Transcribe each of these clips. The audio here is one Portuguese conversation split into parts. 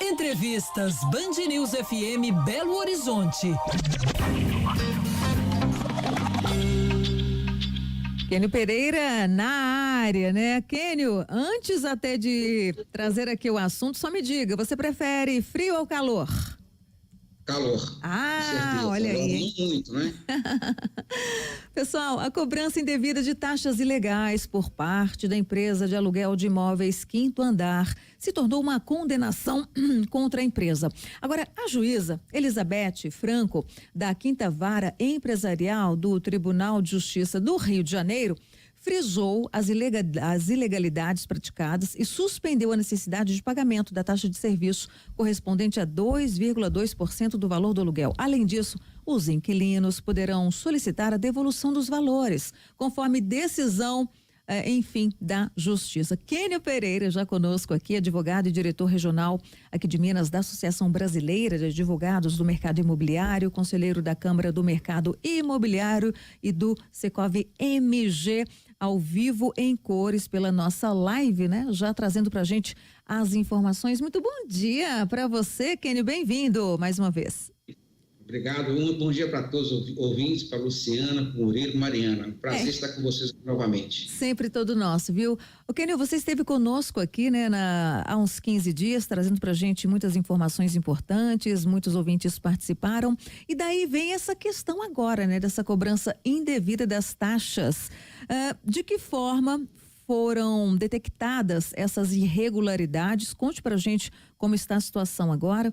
Entrevistas Band News FM Belo Horizonte. Kênio Pereira na área, né? Kênio, antes até de trazer aqui o assunto, só me diga, você prefere frio ou calor? Calor. Olha aí. Muito, né? Pessoal, a cobrança indevida de taxas ilegais por parte da empresa de aluguel de imóveis Quinto Andar se tornou uma condenação contra a empresa. Agora, a juíza Elizabeth Franco, da Quinta Vara Empresarial do Tribunal de Justiça do Rio de Janeiro, frisou as ilegalidades praticadas e suspendeu a necessidade de pagamento da taxa de serviço correspondente a 2,2% do valor do aluguel. Além disso, os inquilinos poderão solicitar a devolução dos valores, conforme decisão, da Justiça. Kênio Pereira, já conosco aqui, advogado e diretor regional aqui de Minas da Associação Brasileira de Advogados do Mercado Imobiliário, conselheiro da Câmara do Mercado Imobiliário e do Secov MG, ao vivo em cores pela nossa live, né? Já trazendo pra gente as informações. Muito bom dia para você, Kênio, bem-vindo mais uma vez. Obrigado, bom dia para todos os ouvintes, para Luciana, Murilo, Mariana. Prazer estar com vocês novamente. Sempre todo nosso, viu? O Kênio, você esteve conosco aqui, né, há uns 15 dias, trazendo pra gente muitas informações importantes, muitos ouvintes participaram, e daí vem essa questão agora, né, dessa cobrança indevida das taxas. De que forma foram detectadas essas irregularidades? Conte pra gente como está a situação agora.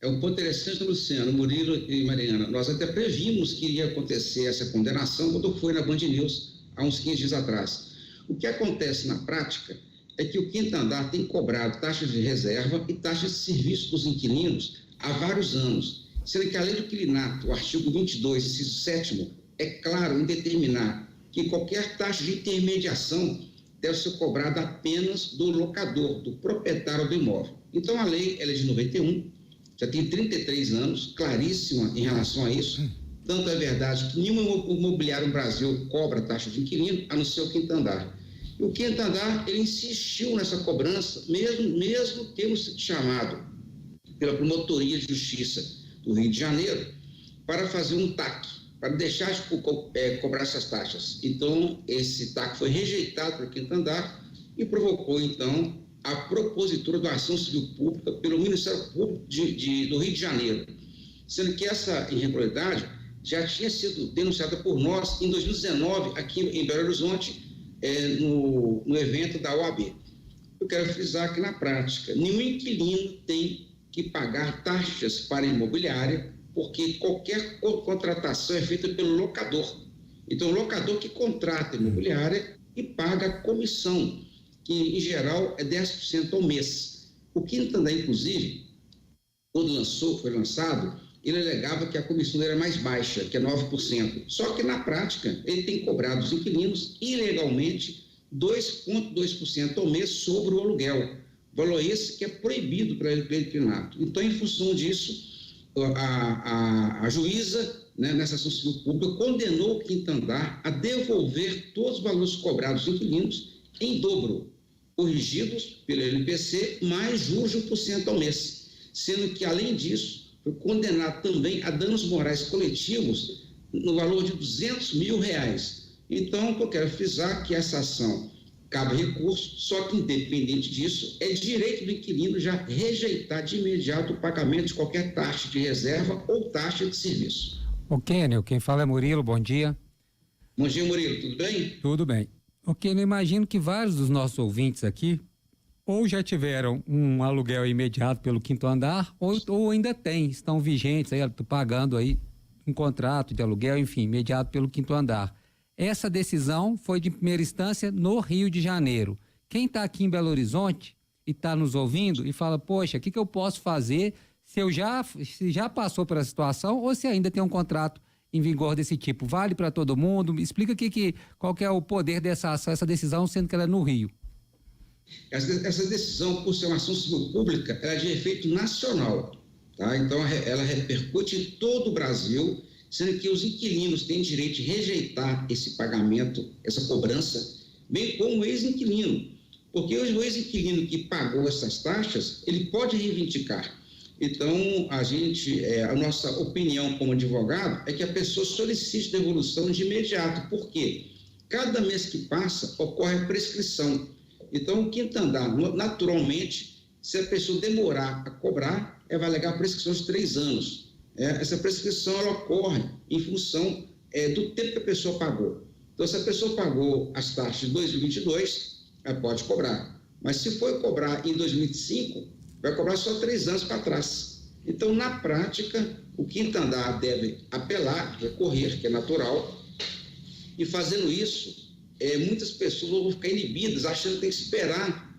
É um ponto interessante, Luciano, Murilo e Mariana. Nós até previmos que iria acontecer essa condenação quando foi na Band News, há uns 15 dias atrás. O que acontece na prática é que o Quinto Andar tem cobrado taxas de reserva e taxas de serviço dos inquilinos há vários anos, sendo que a lei do inquilinato, o artigo 22, inciso 7º, é claro em determinar que qualquer taxa de intermediação deve ser cobrada apenas do locador, do proprietário do imóvel. Então a lei ela é de 91, já tem 33 anos, claríssima em relação a isso. Tanto é verdade que nenhum imobiliário no Brasil cobra taxa de inquilino, a não ser o Quinto Andar. E o Quinto Andar, ele insistiu nessa cobrança, mesmo tendo sido chamado pela Promotoria de Justiça do Rio de Janeiro para fazer um TAC, para deixar de cobrar essas taxas. Então, esse TAC foi rejeitado pelo Quinto Andar e provocou, então, a propositura da ação civil pública pelo Ministério Público do Rio de Janeiro, sendo que essa irregularidade já tinha sido denunciada por nós em 2019 aqui em Belo Horizonte, no evento da OAB. Eu quero frisar que na prática nenhum inquilino tem que pagar taxas para a imobiliária, porque qualquer contratação é feita pelo locador. Então o locador que contrata a imobiliária e paga a comissão, que em geral é 10% ao mês. O Quinto Andar, inclusive, quando foi lançado, ele alegava que a comissão era mais baixa, que é 9%. Só que na prática, ele tem cobrado os inquilinos ilegalmente 2,2% ao mês sobre o aluguel. Valor esse que é proibido pela lei do inquilinato. Então, em função disso, a juíza, né, nessa ação civil pública, condenou o Quinto Andar a devolver todos os valores cobrados dos inquilinos em dobro, corrigidos pelo LPC, mais juros de 1% ao mês, sendo que, além disso, foi condenado também a danos morais coletivos no valor de R$200 mil. Então, eu quero frisar que essa ação cabe recurso, só que, independente disso, é direito do inquilino já rejeitar de imediato o pagamento de qualquer taxa de reserva ou taxa de serviço. Ô Kênio, quem fala é Murilo, bom dia. Bom dia, Murilo, tudo bem? Tudo bem. Ok, eu imagino que vários dos nossos ouvintes aqui ou já tiveram um aluguel imediato pelo Quinto Andar ou ainda estão vigentes aí, pagando aí um contrato de aluguel, enfim, imediato pelo Quinto Andar. Essa decisão foi de primeira instância no Rio de Janeiro. Quem está aqui em Belo Horizonte e está nos ouvindo e fala, poxa, o que eu posso fazer se já passou por essa situação ou se ainda tem um contrato em vigor desse tipo? Vale para todo mundo? Explica qual que é o poder dessa ação, essa decisão, sendo que ela é no Rio. Essa decisão, por ser uma ação civil pública, ela é de efeito nacional, tá? Então ela repercute em todo o Brasil, sendo que os inquilinos têm direito de rejeitar esse pagamento, essa cobrança, bem como o ex-inquilino. Porque o ex-inquilino que pagou essas taxas, ele pode reivindicar. Então, a nossa opinião como advogado é que a pessoa solicite devolução de imediato. Por quê? Cada mês que passa, ocorre a prescrição. Então, o quinto andar, naturalmente, se a pessoa demorar a cobrar, ela vai alegar a prescrição de 3 anos. Essa prescrição ela ocorre em função do tempo que a pessoa pagou. Então, se a pessoa pagou as taxas de 2022, ela pode cobrar. Mas se for cobrar em 2005, vai cobrar só 3 anos para trás. Então, na prática, o quinto andar deve apelar, recorrer, que é natural, e fazendo isso, muitas pessoas vão ficar inibidas, achando que tem que esperar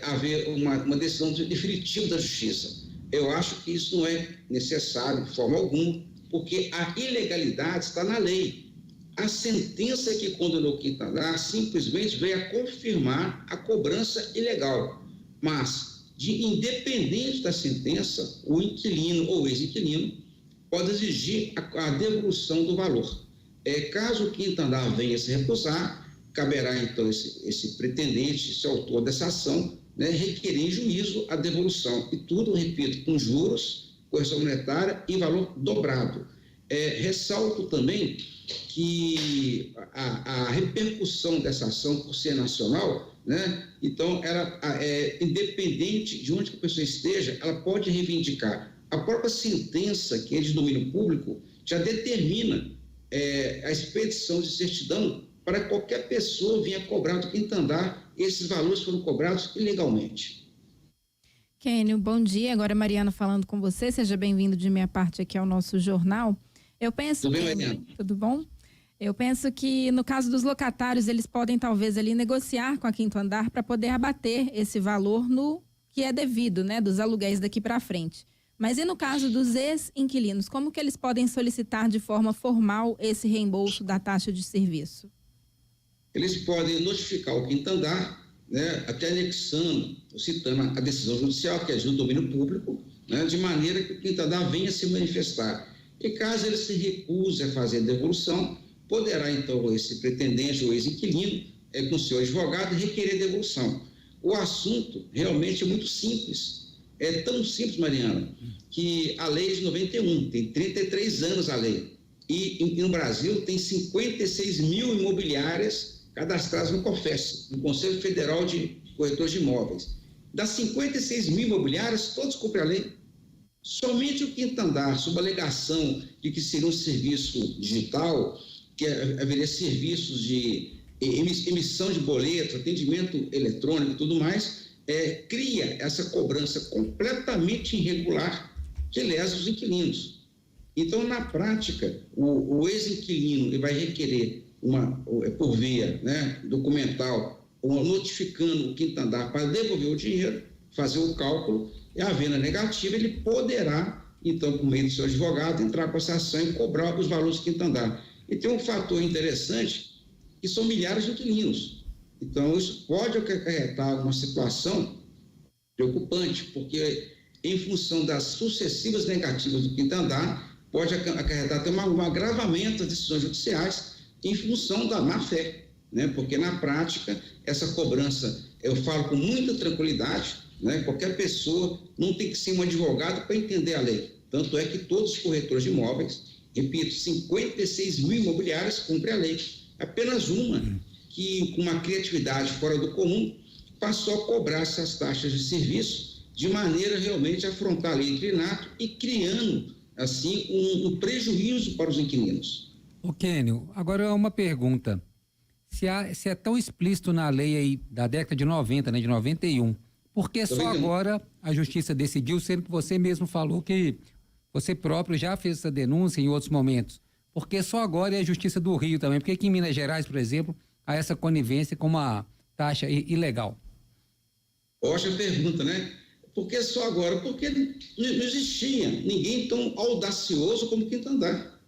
haver uma decisão definitiva da justiça. Eu acho que isso não é necessário de forma alguma, porque a ilegalidade está na lei. A sentença que condenou o quinto andar simplesmente veio a confirmar a cobrança ilegal. Mas, independente da sentença, o inquilino ou ex-inquilino pode exigir a devolução do valor. Caso o quinto andar venha se recusar, caberá então esse pretendente, esse autor dessa ação, requerer em juízo a devolução. E tudo, repito, com juros, correção monetária e valor dobrado. Ressalto também que a repercussão dessa ação, por ser nacional, então, ela independente de onde a pessoa esteja, ela pode reivindicar. A própria sentença, que é de domínio público, já determina a expedição de certidão para que qualquer pessoa venha cobrar do quinto andar. Esses valores foram cobrados ilegalmente. Kênio, bom dia. Agora Mariana falando com você. Seja bem-vindo de minha parte aqui ao nosso jornal. Eu penso tudo bem, Mariana? Tudo bom? Eu penso que no caso dos locatários, eles podem talvez ali negociar com a quinto andar para poder abater esse valor no que é devido, dos aluguéis daqui para frente. Mas e no caso dos ex-inquilinos, como que eles podem solicitar de forma formal esse reembolso da taxa de serviço? Eles podem notificar o quinto andar, até anexando, citando a decisão judicial, que é do domínio público, de maneira que o quinto andar venha se manifestar. E caso ele se recuse a fazer a devolução, poderá então esse pretendente ou ex-inquilino, com seu advogado, requerer devolução. O assunto realmente é muito simples. É tão simples, Mariana, que a lei é de 91, tem 33 anos a lei. E no Brasil tem 56 mil imobiliárias cadastradas no COFES, no Conselho Federal de Corretores de Imóveis. Das 56 mil imobiliárias, todos cumprem a lei. Somente o quinto andar, sob a alegação de que seria um serviço digital, que haveria serviços de emissão de boleto, atendimento eletrônico e tudo mais, cria essa cobrança completamente irregular que lesa os inquilinos. Então, na prática, o ex-inquilino ele vai requerer, por via documental, notificando o quinto andar para devolver o dinheiro, fazer o cálculo, e havendo a negativa, ele poderá, então, por meio do seu advogado, entrar com essa ação e cobrar os valores do quinto andar. E tem um fator interessante, que são milhares de inquilinos. Então, isso pode acarretar uma situação preocupante, porque, em função das sucessivas negativas do quinto andar, pode acarretar até um agravamento das decisões judiciais em função da má-fé, porque, na prática, essa cobrança, eu falo com muita tranquilidade, qualquer pessoa não tem que ser um advogado para entender a lei. Tanto é que todos os corretores de imóveis, repito, 56 mil imobiliárias cumprem a lei. Apenas uma que, com uma criatividade fora do comum, passou a cobrar essas taxas de serviço de maneira realmente a afrontar a lei de inquilinato e criando, assim, um prejuízo para os inquilinos. Ô Kênio, agora uma pergunta. Se é tão explícito na lei aí da década de 90, de 91, por que só agora a justiça decidiu, sendo que você mesmo falou que você próprio já fez essa denúncia em outros momentos? Por que só agora é a Justiça do Rio também? Por que aqui em Minas Gerais, por exemplo, há essa conivência com uma taxa ilegal? Ótima pergunta, Por que só agora? Porque não existia ninguém tão audacioso como o quinto andar,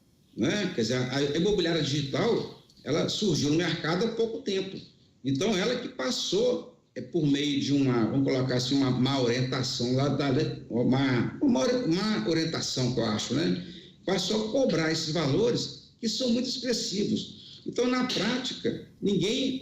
Quer dizer, a imobiliária digital, ela surgiu no mercado há pouco tempo. Então, ela que passou, por meio de vamos colocar assim, uma má orientação lá uma orientação que eu acho, passou a cobrar esses valores que são muito expressivos. Então, na prática,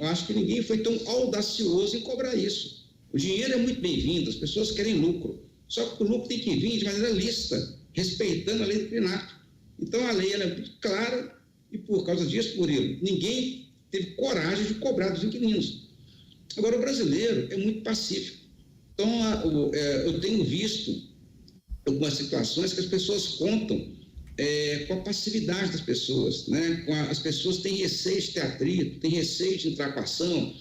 acho que ninguém foi tão audacioso em cobrar isso. O dinheiro é muito bem-vindo, as pessoas querem lucro, só que o lucro tem que vir de maneira lícita, respeitando a lei do inquilinato. Então, a lei ela é muito clara e, por causa disso, Murilo, ninguém teve coragem de cobrar dos inquilinos. Agora, o brasileiro é muito pacífico. Então, eu tenho visto algumas situações que as pessoas contam com a passividade das pessoas, né? As pessoas têm receio de ter atrito, têm receio de entrar com a ação,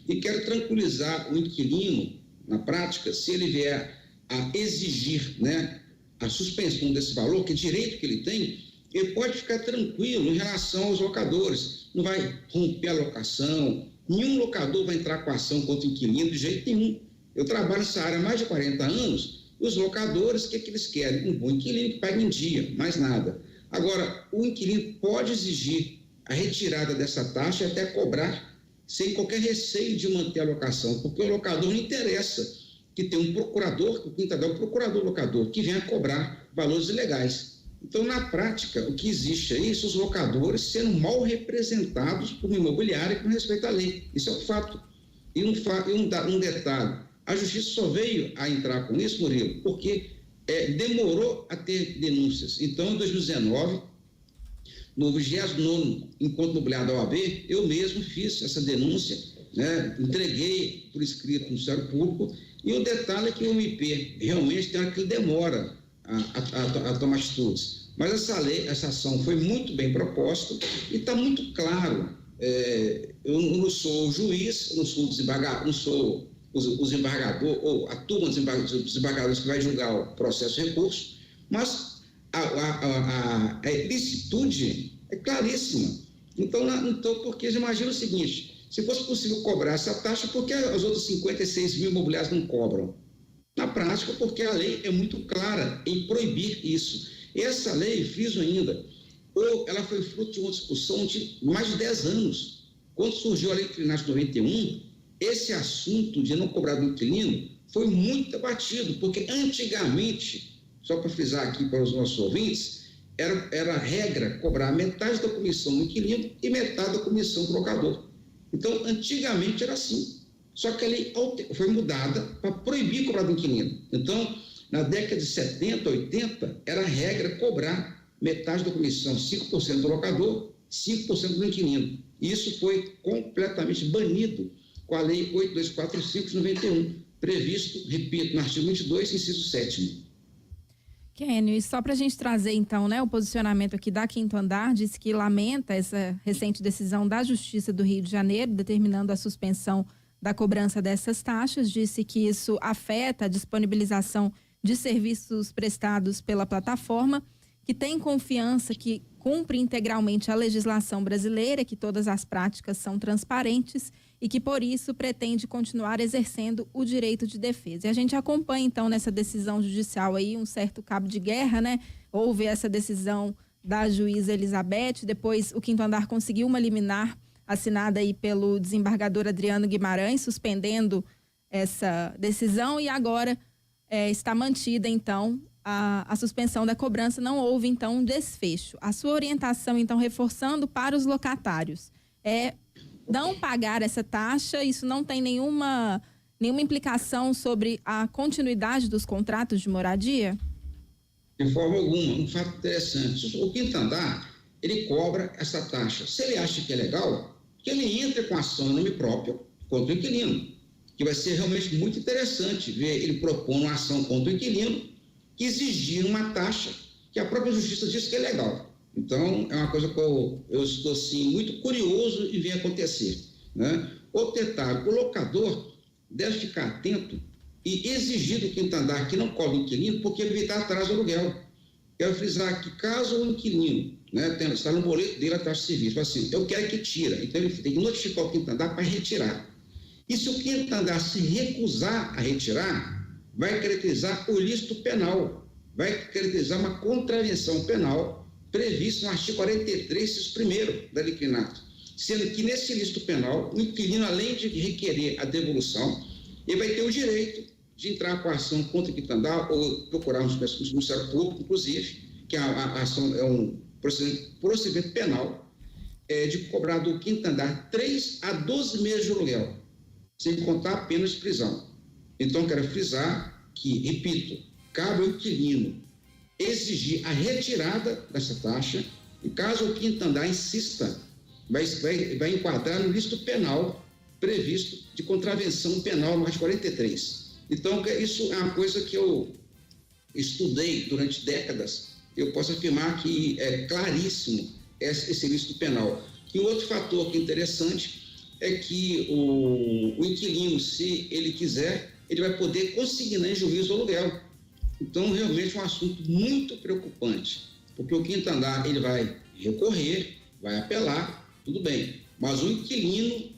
e quero tranquilizar o inquilino, na prática, se ele vier a exigir, né, a suspensão desse valor, que é direito que ele tem, ele pode ficar tranquilo em relação aos locadores, não vai romper a locação, nenhum locador vai entrar com a ação contra o inquilino de jeito nenhum. Eu trabalho nessa área há mais de 40 anos, os locadores, o que eles querem? Um bom inquilino que pague em dia, mais nada. Agora, o inquilino pode exigir a retirada dessa taxa e até cobrar sem qualquer receio de manter a locação, porque o locador não interessa que tenha um procurador, que o Quintandar é um procurador locador, que venha cobrar valores ilegais. Então, na prática, o que existe aí são os locadores sendo mal representados por uma imobiliária com respeito à lei. Isso é um fato. E um detalhe, a justiça só veio a entrar com isso, Murilo, porque demorou a ter denúncias. Então, em 2019, no 29º Encontro Imobiliário da OAB, eu mesmo fiz essa denúncia, né, entreguei por escrito no Ministério Público, e o detalhe é que o MP realmente tem hora que ele demora a tomar atitudes. Mas essa ação foi muito bem proposta e está muito claro. Eu não sou o juiz, eu não sou o desembargador, não sou o desembargador ou a turma dos desembargadores que vai julgar o processo de recurso, mas a ilicitude é claríssima. Então, porque eles imaginam o seguinte: se fosse possível cobrar essa taxa, por que as outras 56 mil imobiliárias não cobram? Na prática, porque a lei é muito clara em proibir isso. E essa lei, friso ainda, ela foi fruto de uma discussão de mais de 10 anos. Quando surgiu a Lei de Inquilinato de 91, esse assunto de não cobrar do inquilino foi muito debatido, porque antigamente, só para frisar aqui para os nossos ouvintes, era regra cobrar metade da comissão do inquilino e metade da comissão do locador. Então, antigamente era assim. Só que a lei foi mudada para proibir cobrar do inquilino. Então, na década de 70, 80, era regra cobrar metade da comissão, 5% do locador, 5% do inquilino. Isso foi completamente banido com a Lei 8245 de 91, previsto, repito, no artigo 22, inciso 7º. Kênio, e só para a gente trazer, então, né, o posicionamento aqui da Quinto Andar, diz que lamenta essa recente decisão da Justiça do Rio de Janeiro, determinando a suspensão da cobrança dessas taxas, disse que isso afeta a disponibilização de serviços prestados pela plataforma, que tem confiança que cumpre integralmente a legislação brasileira, que todas as práticas são transparentes e que, por isso, pretende continuar exercendo o direito de defesa. E a gente acompanha, então, nessa decisão judicial aí um certo cabo de guerra, né? Houve essa decisão da juíza Elizabeth, depois o Quinto Andar conseguiu uma liminar assinada aí pelo desembargador Adriano Guimarães, suspendendo essa decisão, e agora está mantida, então, a suspensão da cobrança. Não houve, então, um desfecho. A sua orientação, então, reforçando para os locatários, é não pagar essa taxa. Isso não tem nenhuma implicação sobre a continuidade dos contratos de moradia? De forma alguma. Um fato interessante: o Quinto Andar, ele cobra essa taxa. Se ele acha que é legal, que ele entre com ação em nome próprio contra o inquilino, que vai ser realmente muito interessante ver ele propondo uma ação contra o inquilino que exigir uma taxa que a própria justiça diz que é legal. Então, é uma coisa que eu estou, assim, muito curioso em ver acontecer, né? Outro detalhe: o locador deve ficar atento e exigir do Quinto Andar que não cobre o inquilino, porque evitar atraso do aluguel. Quero frisar que, caso o inquilino, né, está no boleto dele a taxa de serviço, assim, eu quero que tira, então ele tem que notificar o Quinto Andar para retirar. E se o Quinto Andar se recusar a retirar, vai caracterizar o ilícito penal, vai caracterizar uma contravenção penal prevista no artigo 43, inciso 1º da Lei do Inquilinato, sendo que nesse ilícito penal, o inquilino, além de requerer a devolução, ele vai ter o direito de entrar com a ação contra o Quinto Andar ou procurar um Ministério Público, inclusive, que a ação é um procedimento penal, de cobrar do quinto andar 3 a 12 meses de aluguel, sem contar apenas prisão. Então, quero frisar que, repito, cabe ao inquilino exigir a retirada dessa taxa e, caso o quinto andar insista, vai enquadrar no ilícito penal previsto de contravenção penal no artigo 43. Então, isso é uma coisa que eu estudei durante décadas. Eu posso afirmar que é claríssimo esse ilícito penal. E outro fator que é interessante é que o inquilino, se ele quiser, ele vai poder consignar em juízo o aluguel. Então, realmente é um assunto muito preocupante, porque o quinto andar ele vai recorrer, vai apelar, tudo bem, mas o inquilino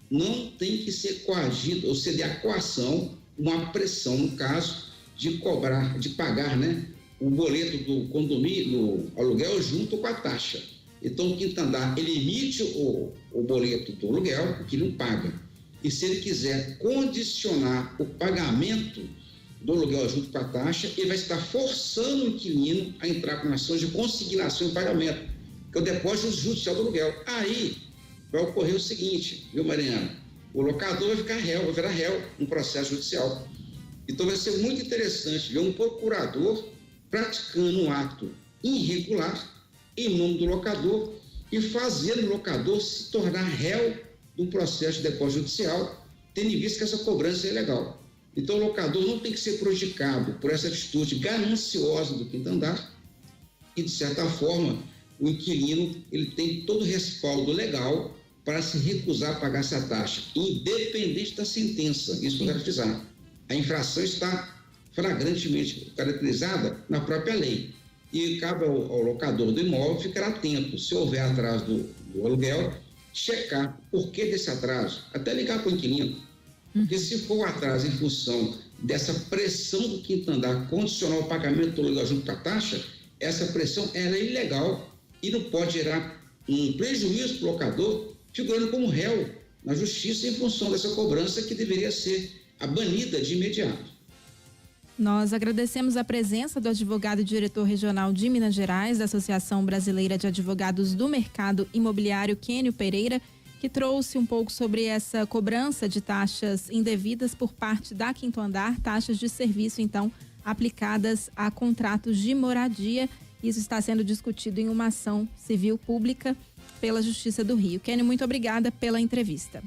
não tem que ser coagido ou ceder à coação, uma pressão, no caso, de cobrar, de pagar, né, o boleto do condomínio, do aluguel junto com a taxa. Então, o quinto andar, ele emite o boleto do aluguel, que não paga. E se ele quiser condicionar o pagamento do aluguel junto com a taxa, ele vai estar forçando o inquilino a entrar com ações de consignação e pagamento, que é o depósito judicial do aluguel. Aí vai ocorrer o seguinte, viu, Mariana? O locador vai virar réu no processo judicial. Então, vai ser muito interessante ver um procurador praticando um ato irregular em nome do locador e fazendo o locador se tornar réu de um processo de depósito judicial, tendo em vista que essa cobrança é ilegal. Então, o locador não tem que ser prejudicado por essa atitude gananciosa do quinto andar e, de certa forma, o inquilino ele tem todo o respaldo legal para se recusar a pagar essa taxa, independente da sentença. Isso que eu quero frisar. A infração está flagrantemente caracterizada na própria lei. E cabe ao locador do imóvel ficar atento, se houver atraso do aluguel, checar o porquê desse atraso, até ligar para o inquilino. Porque se for o atraso em função dessa pressão do quinto andar condicionar o pagamento do aluguel junto com a taxa, essa pressão ela é ilegal e não pode gerar um prejuízo para o locador, figurando como réu na justiça em função dessa cobrança que deveria ser banida de imediato. Nós agradecemos a presença do advogado e diretor regional de Minas Gerais, da Associação Brasileira de Advogados do Mercado Imobiliário, Kênio Pereira, que trouxe um pouco sobre essa cobrança de taxas indevidas por parte da Quinto Andar, taxas de serviço, então, aplicadas a contratos de moradia. Isso está sendo discutido em uma ação civil pública pela Justiça do Rio. Kênio, muito obrigada pela entrevista.